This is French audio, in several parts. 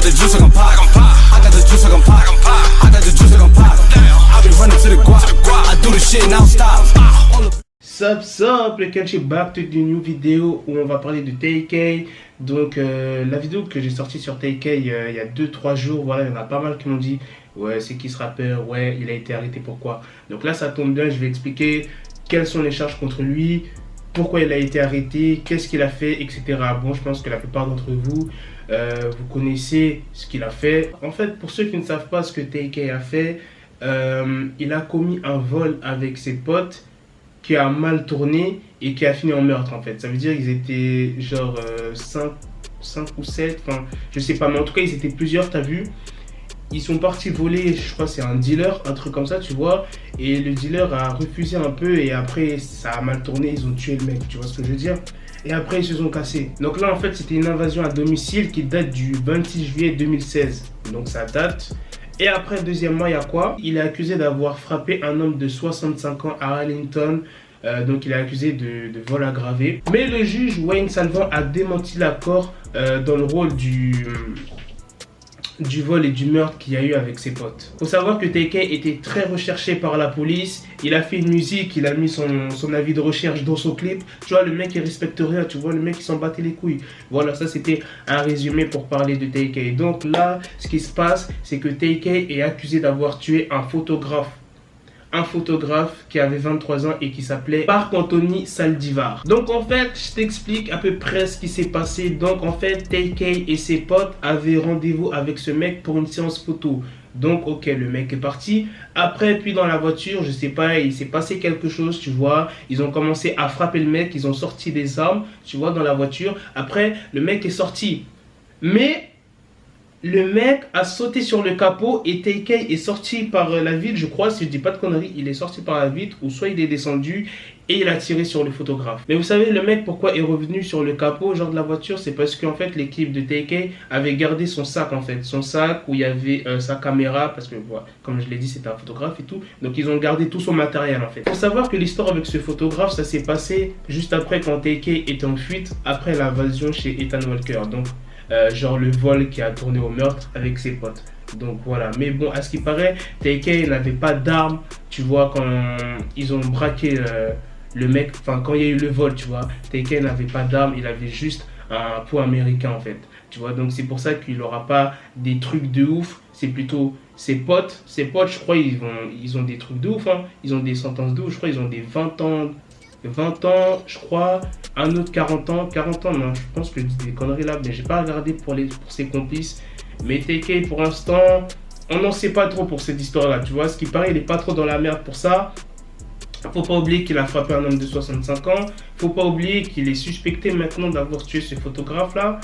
got the juice like I'm Pac. I got the juice like I'm Pac. I got the juice like I'm Pac. I be running to the guap. I do the shit now stop. Sup, welcome back to the new vidéo où on va parler de TK. Donc la vidéo que j'ai sortie sur TK il y a 2-3 jours, voilà, il y en a pas mal qui m'ont dit ouais, c'est qui ce rappeur, ouais, il a été arrêté, pourquoi. Donc là ça tombe bien, je vais expliquer quelles sont les charges contre lui, pourquoi il a été arrêté, qu'est-ce qu'il a fait, etc. Bon, je pense que la plupart d'entre vous, vous connaissez ce qu'il a fait. En fait, pour ceux qui ne savent pas ce que TK a fait, il a commis un vol avec ses potes qui a mal tourné et qui a fini en meurtre en fait. Ça veut dire qu'ils étaient genre 5 ou 7, enfin je sais pas, mais en tout cas ils étaient plusieurs, t'as vu. Ils sont partis voler, je crois c'est un dealer, un truc comme ça, tu vois. Et le dealer a refusé un peu et après ça a mal tourné, ils ont tué le mec, tu vois ce que je veux dire. Et après ils se sont cassés. Donc là en fait c'était une invasion à domicile qui date du 26 juillet 2016. Donc ça date. Et après, deuxièmement, il y a quoi? Il est accusé d'avoir frappé un homme de 65 ans à Arlington. Donc il est accusé de vol aggravé. Mais le juge Wayne Salvan a démenti l'accord dans le rôle du vol et du meurtre qu'il y a eu avec ses potes. Faut savoir que TK était très recherché par la police. Il a fait une musique, il a mis son avis de recherche dans son clip. Tu vois, le mec il respecte rien, tu vois, le mec il s'en battait les couilles. Voilà, ça c'était un résumé pour parler de TK. Donc là, ce qui se passe, c'est que TK est accusé d'avoir tué un photographe. Un photographe qui avait 23 ans et qui s'appelait Marc Anthony Saldivar. Donc en fait, je t'explique à peu près ce qui s'est passé. Donc en fait, TK et ses potes avaient rendez-vous avec ce mec pour une séance photo. Donc ok, le mec est parti. Après, puis dans la voiture, je sais pas, il s'est passé quelque chose, tu vois. Ils ont commencé à frapper le mec, ils ont sorti des armes, tu vois, dans la voiture. Après, le mec est sorti. Mais le mec a sauté sur le capot et TK est sorti par la vitre, je crois, si je dis pas de conneries, il est sorti par la vitre ou soit il est descendu et il a tiré sur le photographe. Mais vous savez, le mec, pourquoi est revenu sur le capot, genre de la voiture, c'est parce qu'en fait, l'équipe de TK avait gardé son sac, en fait. Son sac où il y avait sa caméra, parce que, voilà, comme je l'ai dit, c'était un photographe et tout. Donc, ils ont gardé tout son matériel, en fait. Il faut savoir que l'histoire avec ce photographe, ça s'est passé juste après quand TK était en fuite, après l'invasion chez Ethan Walker. Donc, genre le vol qui a tourné au meurtre avec ses potes. Donc voilà, mais bon, à ce qui paraît, TK n'avait pas d'armes, tu vois, quand ils ont braqué le mec, enfin quand il y a eu le vol, tu vois, TK n'avait pas d'armes, il avait juste un pot américain en fait, tu vois, donc c'est pour ça qu'il n'aura pas des trucs de ouf, c'est plutôt ses potes, je crois, ils ont des trucs de ouf, hein. Ils ont des sentences de ouf, je crois, ils ont des 20 ans, je crois, un autre 40 ans, non, je pense que je dis des conneries là, mais j'ai pas regardé pour ses complices. Mais TK, pour l'instant, on n'en sait pas trop pour cette histoire-là, tu vois, ce qui paraît, il est pas trop dans la merde pour ça. Faut pas oublier qu'il a frappé un homme de 65 ans, faut pas oublier qu'il est suspecté maintenant d'avoir tué ce photographe-là,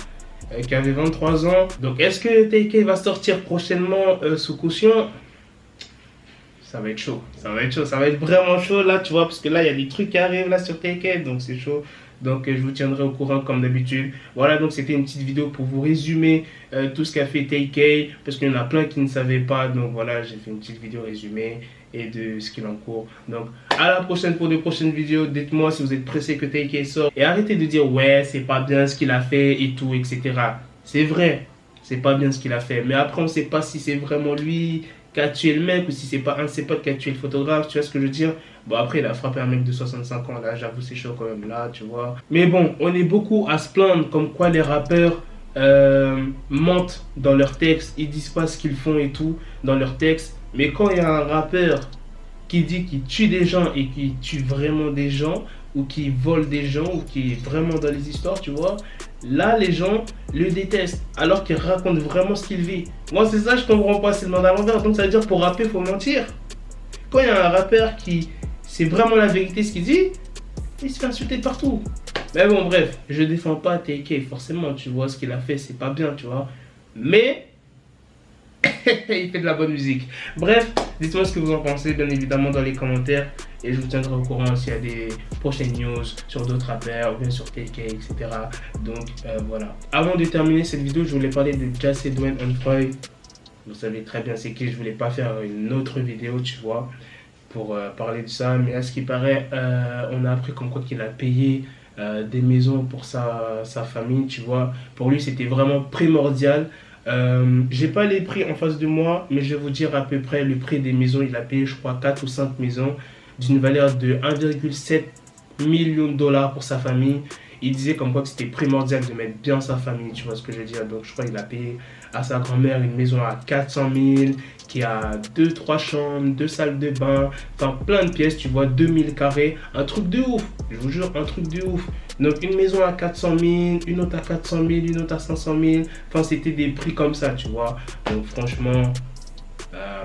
qui avait 23 ans. Donc, est-ce que TK va sortir prochainement sous caution? Ça va être chaud, ça va être vraiment chaud là, tu vois, parce que là, il y a des trucs qui arrivent là sur TK, donc c'est chaud. Donc, je vous tiendrai au courant comme d'habitude. Voilà, donc c'était une petite vidéo pour vous résumer tout ce qu'a fait TK, parce qu'il y en a plein qui ne savaient pas. Donc voilà, j'ai fait une petite vidéo résumée et de ce qu'il en court. Donc, à la prochaine pour de prochaines vidéos. Dites-moi si vous êtes pressé que TK sorte. Et arrêtez de dire, ouais, c'est pas bien ce qu'il a fait et tout, etc. C'est vrai, c'est pas bien ce qu'il a fait. Mais après, on sait pas si c'est vraiment lui qui a tué le mec ou si c'est pas un de ses potes qui a tué le photographe, tu vois ce que je veux dire. Bon, après il a frappé un mec de 65 ans, là j'avoue c'est chaud quand même là, tu vois. Mais bon, on est beaucoup à se plaindre comme quoi les rappeurs mentent dans leurs textes, ils disent pas ce qu'ils font et tout dans leurs textes. Mais quand il y a un rappeur qui dit qu'il tue des gens et qui tue vraiment des gens, ou qui vole des gens, ou qui est vraiment dans les histoires, tu vois, là les gens le détestent alors qu'il raconte vraiment ce qu'il vit. Moi c'est ça, je comprends pas, c'est le monde à l'envers. Donc ça veut dire pour rapper faut mentir. Quand il y a un rappeur qui c'est vraiment la vérité ce qu'il dit, il se fait insulter de partout. Mais bon bref, je défends pas TK forcément, tu vois, ce qu'il a fait c'est pas bien, tu vois, mais il fait de la bonne musique. Bref, dites-moi ce que vous en pensez bien évidemment dans les commentaires. Et je vous tiendrai au courant s'il y a des prochaines news sur d'autres rappeurs, ou bien sur TK, etc. Donc voilà. Avant de terminer cette vidéo, je voulais parler de Jacedwayne Onfroy. Vous savez très bien c'est qui, je voulais pas faire une autre vidéo, tu vois, pour parler de ça. Mais à ce qui paraît, on a appris comme quoi qu'il a payé des maisons pour sa famille, tu vois. Pour lui, c'était vraiment primordial J'ai pas les prix en face de moi, mais je vais vous dire à peu près le prix des maisons. Il a payé, je crois, 4 ou 5 maisons d'une valeur de 1,7 million de dollars pour sa famille. Il disait comme quoi que c'était primordial de mettre bien sa famille, tu vois ce que je veux dire. Donc je crois qu'il a payé à sa grand-mère une maison à 400 000, qui a 2-3 chambres, 2 salles de bain, enfin plein de pièces, tu vois, 2000 carrés, un truc de ouf, je vous jure, un truc de ouf. Donc une maison à 400 000, une autre à 400 000, une autre à 500 000, enfin c'était des prix comme ça, tu vois. Donc franchement,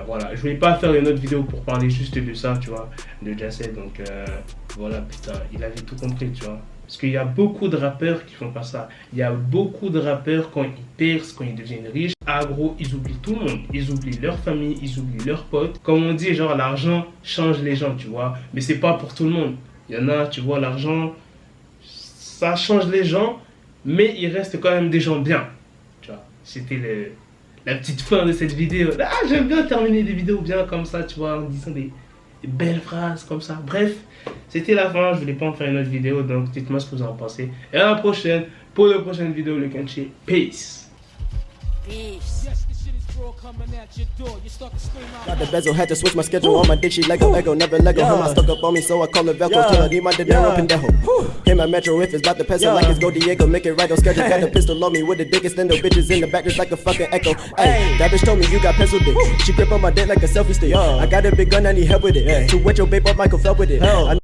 voilà, je voulais pas faire une autre vidéo pour parler juste de ça, tu vois, de Jacel. Donc voilà, putain, il avait tout compris, tu vois. Parce qu'il y a beaucoup de rappeurs qui font pas ça. Il y a beaucoup de rappeurs, quand ils percent, quand ils deviennent riches, gros, ils oublient tout le monde. Ils oublient leur famille, ils oublient leurs potes. Comme on dit, genre l'argent change les gens, tu vois. Mais c'est pas pour tout le monde. Il y en a, tu vois, l'argent, ça change les gens, mais il reste quand même des gens bien. Tu vois, c'était la petite fin de cette vidéo. Ah, j'aime bien terminer des vidéos bien comme ça, tu vois, en disant des belles phrases comme ça. Bref, c'était la fin. Je voulais pas en faire une autre vidéo, donc dites-moi ce que vous en pensez. Et à la prochaine pour la prochaine vidéo, le Kenchi. Peace. Got the bezel, had to switch my schedule on my dick, she Lego, never Lego. Him, I stuck up on me, so I call it Velcro. Till I need my dinero pendejo. Hit my metro if it's about to peso, like it's Go Diego, make it right on schedule. Got the pistol on me with the dick, extend the bitches in the back just like a fucking echo. Hey, that bitch told me you got pencil dick. She grip on my dick like a selfie stick. I got a big gun, I need help with it. To wet your babe up, Michael fell with it.